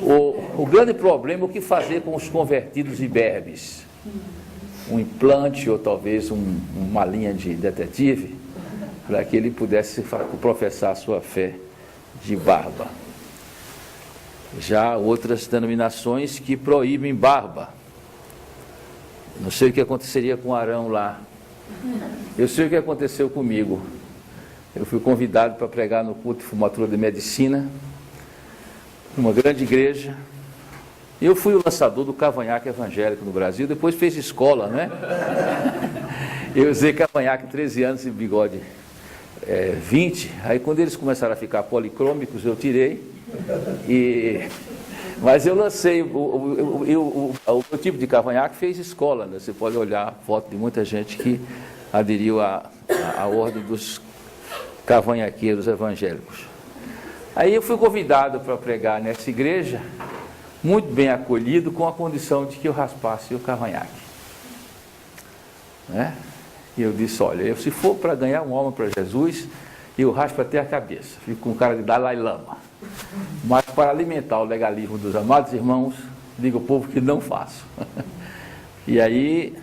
O grande problema é o que fazer com os convertidos imberbes. Um implante ou talvez uma linha de detetive, para que ele pudesse professar a sua fé de barba. Já há outras denominações que proíbem barba. Não sei o que aconteceria com Arão lá. Eu sei o que aconteceu comigo. Eu fui convidado para pregar no culto de formatura de medicina, numa grande igreja. Eu fui o lançador do cavanhaque evangélico no Brasil, depois fez escola, né? Eu usei cavanhaque 13 anos e bigode 20, aí quando eles começaram a ficar policrômicos, eu tirei, mas eu lancei, o meu tipo de cavanhaque fez escola, né? Você pode olhar a foto de muita gente que aderiu à ordem dos cavanhaqueiros evangélicos. Aí eu fui convidado para pregar nessa igreja, muito bem acolhido, com a condição de que eu raspasse o cavanhaque, né? E eu disse, olha, se for para ganhar um alma para Jesus, eu raspo até a cabeça, fico com cara de Dalai Lama. Mas para alimentar o legalismo dos amados irmãos, digo ao povo que não faço. E aí,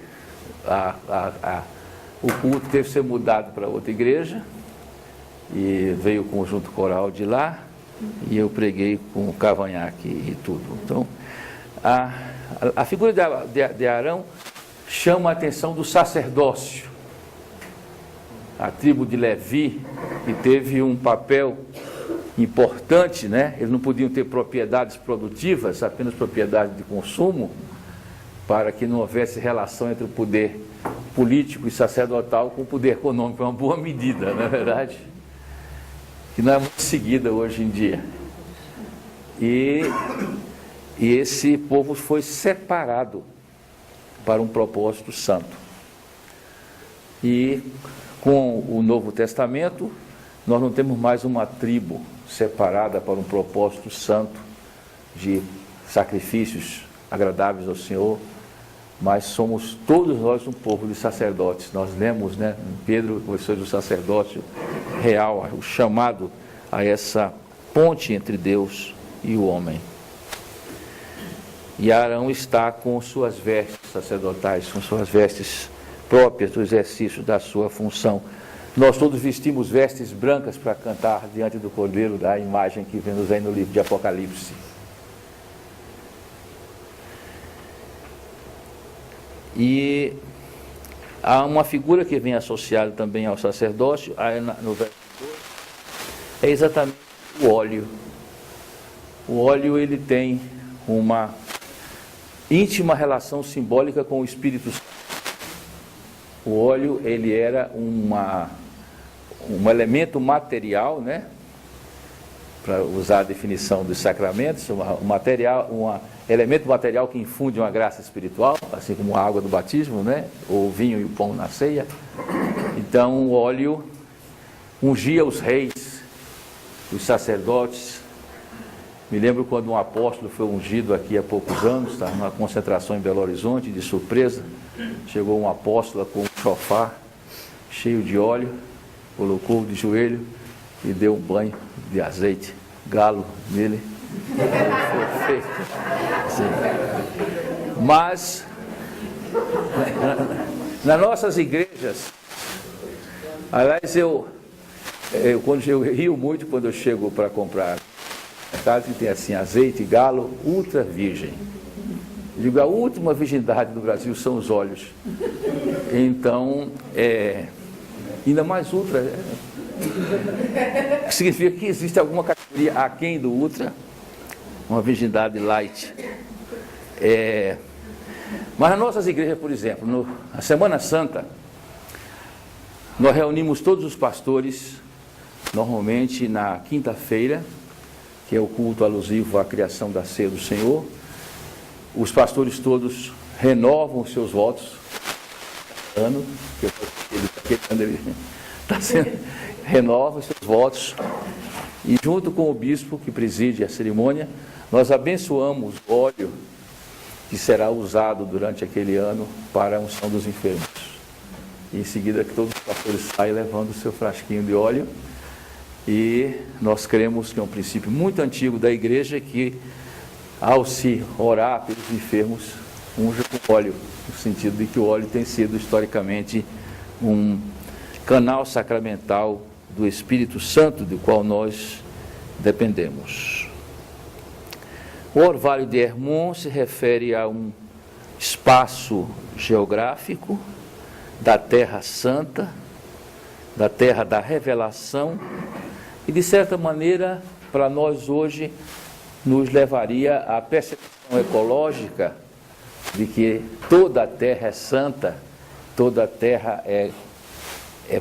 o culto teve que ser mudado para outra igreja, e veio o conjunto coral de lá, e eu preguei com o cavanhaque e tudo. Então, a figura de Arão chama a atenção do sacerdócio. A tribo de Levi, que teve um papel importante, né? Eles não podiam ter propriedades produtivas, apenas propriedade de consumo, para que não houvesse relação entre o poder político e sacerdotal com o poder econômico. É uma boa medida, não é verdade? Que não é muito seguida hoje em dia. E esse povo foi separado para um propósito santo. E com o Novo Testamento, nós não temos mais uma tribo separada para um propósito santo de sacrifícios agradáveis ao Senhor, mas somos todos nós um povo de sacerdotes. Nós lemos, né, em Pedro, o do sacerdócio real, o chamado a essa ponte entre Deus e o homem. E Arão está com suas vestes sacerdotais, com suas vestes próprias do exercício da sua função. Nós todos vestimos vestes brancas para cantar diante do Cordeiro, da imagem que vemos aí no livro de Apocalipse. E há uma figura que vem associada também ao sacerdócio, no verso 2, é exatamente o óleo. O óleo, ele tem uma íntima relação simbólica com o Espírito Santo. O óleo, ele era um elemento material, né? Para usar a definição dos sacramentos, um elemento material que infunde uma graça espiritual, assim como a água do batismo, né? Ou o vinho e o pão na ceia. Então, o óleo ungia os reis, os sacerdotes. Me lembro quando um apóstolo foi ungido aqui há poucos anos, estava numa concentração em Belo Horizonte, de surpresa. Chegou um apóstolo com um chofar cheio de óleo, colocou de joelho e deu um banho de azeite galo nele. Foi feito. Sim. Mas nas nossas igrejas, aliás, eu rio muito quando eu chego para comprar casa que tem assim, azeite galo ultra virgem. Eu digo, a última virgindade do Brasil são os olhos. Então, ainda mais ultra, significa que existe alguma categoria aquém do ultra, uma virgindade light. Mas nas nossas igrejas, por exemplo, na Semana Santa, nós reunimos todos os pastores, normalmente na quinta-feira, que é o culto alusivo à criação da ceia do Senhor. Os pastores todos renovam os seus votos ano, aquele ano ele está sendo, renova os seus votos, e junto com o bispo que preside a cerimônia, nós abençoamos o óleo que será usado durante aquele ano para a unção dos enfermos. E em seguida que todos os pastores saem levando o seu frasquinho de óleo, e nós cremos que é um princípio muito antigo da igreja, que ao se orar pelos enfermos, unja com óleo, no sentido de que o óleo tem sido historicamente um canal sacramental do Espírito Santo, do qual nós dependemos. O Orvalho de Hermon se refere a um espaço geográfico da Terra Santa, da Terra da Revelação, e de certa maneira, para nós hoje, nos levaria à percepção ecológica de que toda a Terra é santa, toda a Terra é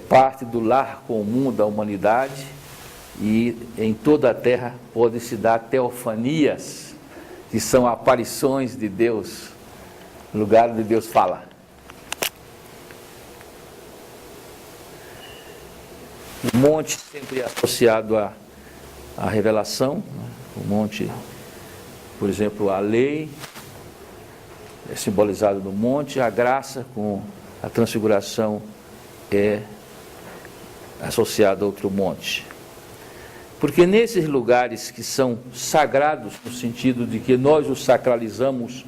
parte do lar comum da humanidade, e em toda a Terra pode-se dar teofanias, que são aparições de Deus, lugar onde Deus fala. O monte sempre associado à revelação, o monte, por exemplo, a lei é simbolizada no monte, a graça com a transfiguração é associada a outro monte. Porque nesses lugares que são sagrados, no sentido de que nós os sacralizamos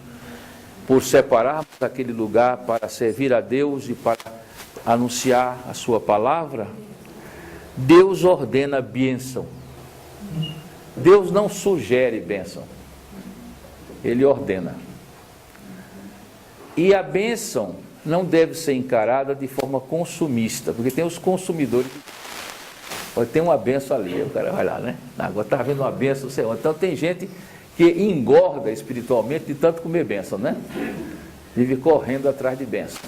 por separarmos aquele lugar para servir a Deus e para anunciar a sua palavra, Deus ordena bênção. Deus não sugere bênção, Ele ordena. E a bênção não deve ser encarada de forma consumista, porque tem os consumidores. Tem uma bênção ali, o cara vai lá, né? Agora está havendo uma bênção, não sei onde. Então tem gente que engorda espiritualmente de tanto comer bênção, né? Vive correndo atrás de bênção.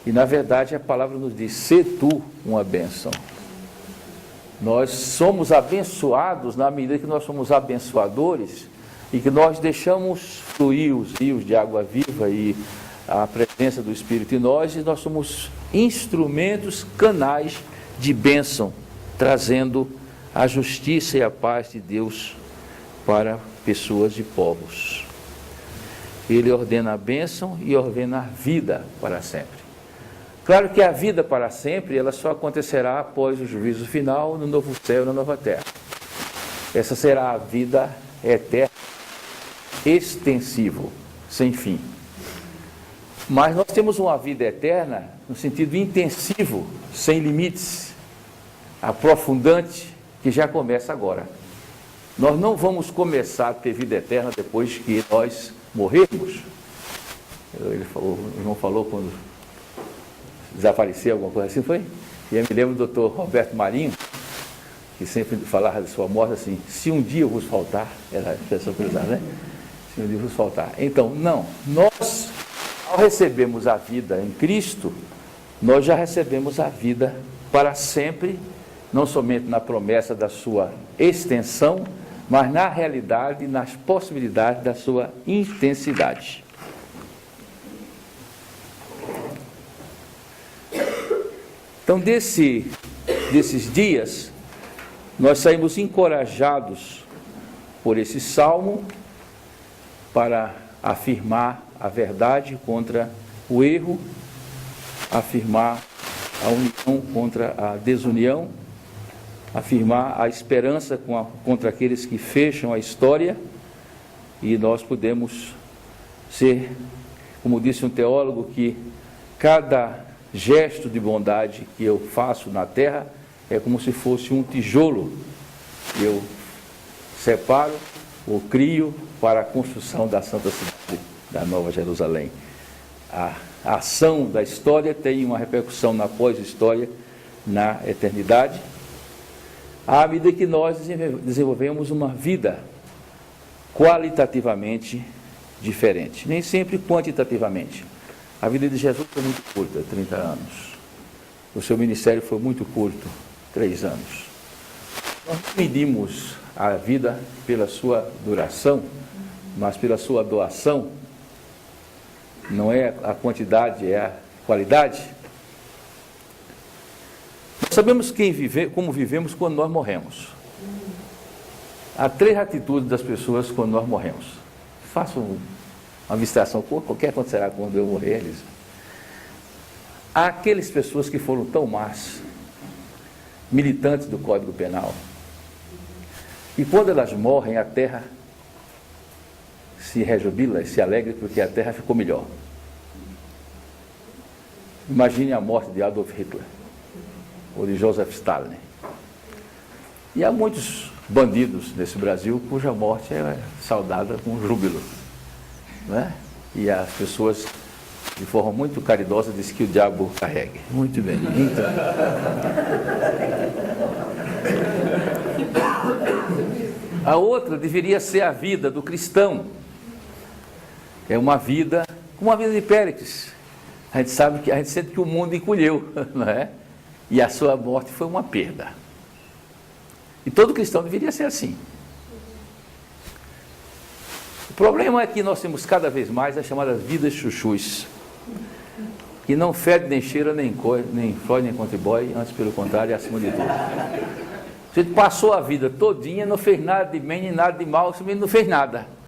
E na verdade a palavra nos diz: sê tu uma bênção. Nós somos abençoados na medida que nós somos abençoadores e que nós deixamos fluir os rios de água viva e a presença do Espírito em nós, e nós somos instrumentos, canais de bênção, trazendo a justiça e a paz de Deus para pessoas e povos. Ele ordena a bênção e ordena a vida para sempre. Claro que a vida para sempre, ela só acontecerá após o juízo final, no novo céu e na nova terra. Essa será a vida eterna, extensivo, sem fim. Mas nós temos uma vida eterna no sentido intensivo, sem limites, aprofundante, que já começa agora. Nós não vamos começar a ter vida eterna depois que nós morrermos. O irmão falou quando desapareceu, alguma coisa assim, foi? E eu me lembro do Dr. Roberto Marinho, que sempre falava de sua morte assim: se um dia eu vos faltar, era a expressão que ele usava, né? Se um dia eu vos faltar. Então, não, nós, ao recebermos a vida em Cristo, nós já recebemos a vida para sempre, não somente na promessa da sua extensão, mas na realidade, nas possibilidades da sua intensidade. Então, desses dias, nós saímos encorajados por esse salmo para afirmar a verdade contra o erro, afirmar a união contra a desunião, afirmar a esperança contra aqueles que fecham a história, e nós podemos ser, como disse um teólogo, que cada gesto de bondade que eu faço na terra é como se fosse um tijolo que eu separo ou crio para a construção da Santa Cidade, da Nova Jerusalém. A ação da história tem uma repercussão na pós-história, na eternidade, à medida que nós desenvolvemos uma vida qualitativamente diferente, nem sempre quantitativamente. A vida de Jesus foi muito curta, 30 anos. O seu ministério foi muito curto, 3 anos. Nós não medimos a vida pela sua duração, mas pela sua doação. Não é a quantidade, é a qualidade. Nós sabemos como vivemos quando nós morremos. Há 3 atitudes das pessoas quando nós morremos. Faço uma visitação, o que acontecerá quando eu morrer? Eles. Há aquelas pessoas que foram tão más, militantes do Código Penal, e quando elas morrem, a terra se rejubila e se alegra porque a Terra ficou melhor. Imagine a morte de Adolf Hitler ou de Joseph Stalin. E há muitos bandidos nesse Brasil cuja morte é saudada com júbilo, né? E as pessoas, de forma muito caridosa, dizem que o diabo carregue. Muito bem. Então, a outra deveria ser a vida do cristão. É uma vida, como a vida de Péricles. A gente sente que o mundo encolheu, não é? E a sua morte foi uma perda. E todo cristão deveria ser assim. O problema é que nós temos cada vez mais as chamadas vidas chuchus, que não fede, nem cheira, nem flói, nem contribui, antes pelo contrário, é acima de tudo. A gente passou a vida todinha, não fez nada de bem nem nada de mal, simplesmente não fez nada.